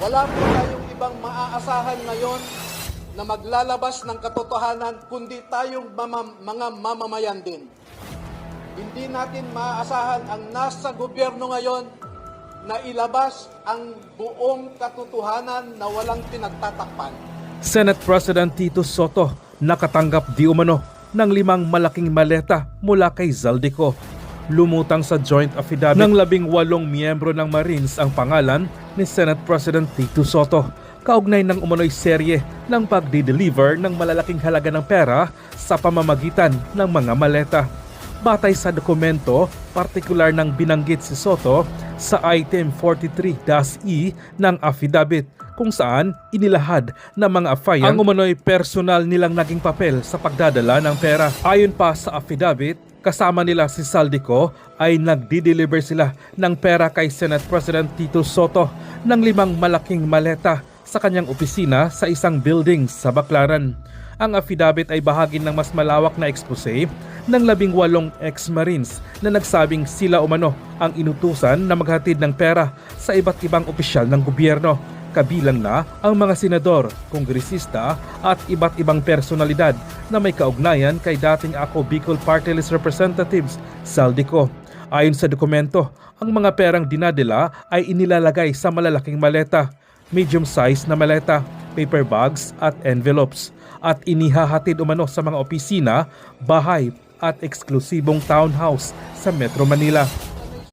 Wala po tayong ibang maaasahan ngayon na maglalabas ng katotohanan kundi tayong mga mamamayan din. Hindi natin maaasahan ang nasa gobyerno ngayon na ilabas ang buong katotohanan na walang pinagtatakpan. Senate President Tito Soto nakatanggap di umano ng 5 malaking maleta mula kay Zaldico. Lumutang sa joint affidavit ng 18 miyembro ng Marines ang pangalan ni Senate President Tito Soto, kaugnay ng umano'y serye ng pagdi-deliver ng malalaking halaga ng pera sa pamamagitan ng mga maleta. Batay sa dokumento, partikular ng binanggit si Soto sa item 43-E ng affidavit kung saan inilahad ng mga affiant ang umano'y personal nilang naging papel sa pagdadala ng pera. Ayon pa sa affidavit, kasama nila si Zaldico ay nagdi-deliver sila ng pera kay Senate President Tito Soto ng 5 malaking maleta sa kanyang opisina sa isang building sa Baclaran. Ang affidavit ay bahagi ng mas malawak na expose ng 18 ex-Marines na nagsabing sila umano ang inutusan na maghatid ng pera sa iba't ibang opisyal ng gobyerno, kabilang na ang mga senador, kongresista at iba't ibang personalidad na may kaugnayan kay dating Ako Bicol Party List Representatives Zaldico. Ayon sa dokumento, ang mga perang dinadala ay inilalagay sa malalaking maleta, medium-size na maleta, paper bags at envelopes, at inihahatid umano sa mga opisina, bahay at eksklusibong townhouse sa Metro Manila.